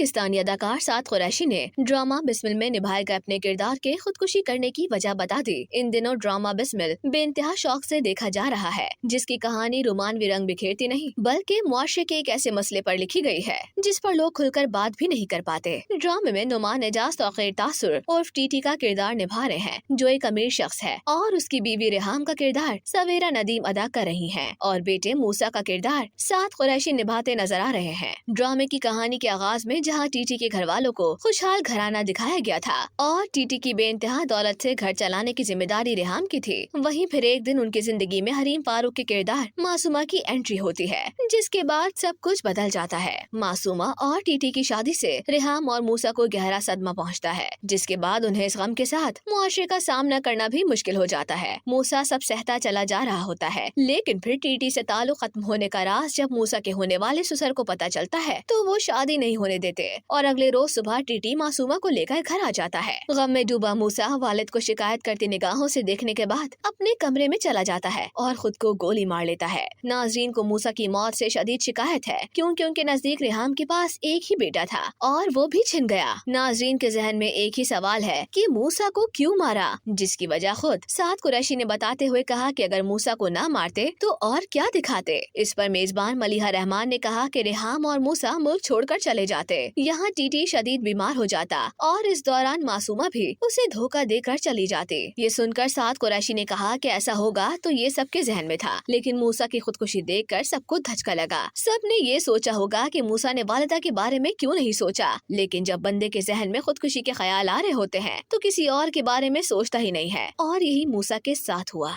پاکستانی اداکار سعد قریشی نے ڈرامہ بسمل میں نبھائے گئے اپنے کردار کے خودکشی کرنے کی وجہ بتا دی۔ ان دنوں ڈرامہ بسمل بے انتہا شوق سے دیکھا جا رہا ہے، جس کی کہانی رومانوی رنگ بکھیرتی نہیں بلکہ معاشرے کے ایک ایسے مسئلے پر لکھی گئی ہے جس پر لوگ کھل کر بات بھی نہیں کر پاتے۔ ڈرامے میں نعمان اعجاز توقیر تاثر عرف ٹی ٹی کا کردار نبھا رہے ہیں، جو ایک امیر شخص ہے، اور اس کی بیوی ریحام کا کردار سویرا ندیم ادا کر رہی ہیں، اور بیٹے موسیٰ کا کردار سعد قریشی نبھاتے نظر آ رہے ہیں۔ ڈرامے کی کہانی کے آغاز میں جہاں ٹی ٹی کے گھر والوں کو خوشحال گھرانہ دکھایا گیا تھا اور ٹی ٹی کی بے انتہا دولت سے گھر چلانے کی ذمہ داری ریحام کی تھی، وہیں پھر ایک دن ان کی زندگی میں حریم فاروق کے کردار معصومہ کی انٹری ہوتی ہے، جس کے بعد سب کچھ بدل جاتا ہے۔ معصومہ اور ٹی ٹی کی شادی سے ریحام اور موسیٰ کو گہرا صدمہ پہنچتا ہے، جس کے بعد انہیں اس غم کے ساتھ معاشرے کا سامنا کرنا بھی مشکل ہو جاتا ہے۔ موسیٰ سب سہتا چلا جا رہا ہوتا ہے، لیکن پھر ٹی ٹی سے تعلق ختم ہونے کا راز جب موسیٰ کے ہونے والے سسر کو پتہ چلتا ہے تو وہ شادی نہیں ہونے دیتے، اور اگلے روز صبح ٹی ٹی معصومہ کو لے کر گھر آ جاتا ہے۔ غم میں ڈوبا موسیٰ والد کو شکایت کرتی نگاہوں سے دیکھنے کے بعد اپنے کمرے میں چلا جاتا ہے اور خود کو گولی مار لیتا ہے۔ ناظرین کو موسیٰ کی موت سے شدید شکایت ہے، کیونکہ ان کے نزدیک ریحام کے پاس ایک ہی بیٹا تھا اور وہ بھی چھن گیا۔ ناظرین کے ذہن میں ایک ہی سوال ہے کہ موسیٰ کو کیوں مارا، جس کی وجہ خود سعد قریشی نے بتاتے ہوئے کہا کہ اگر موسیٰ کو نہ مارتے تو اور کیا دکھاتے۔ اس پر میزبان ملیحہ رحمان نے کہا کہ ریحام اور موسیٰ ملک چھوڑ کر چلے جاتے، یہاں ٹی ٹی شدید بیمار ہو جاتا اور اس دوران معصومہ بھی اسے دھوکہ دے کر چلی جاتی۔ یہ سن کر سعد قریشی نے کہا کہ ایسا ہوگا تو یہ سب کے ذہن میں تھا، لیکن موسیٰ کی خودکشی دیکھ کر سب کو دھچکا لگا۔ سب نے یہ سوچا ہوگا کہ موسیٰ نے والدہ کے بارے میں کیوں نہیں سوچا، لیکن جب بندے کے ذہن میں خودکشی کے خیال آ رہے ہوتے ہیں تو کسی اور کے بارے میں سوچتا ہی نہیں ہے، اور یہی موسیٰ کے ساتھ ہوا۔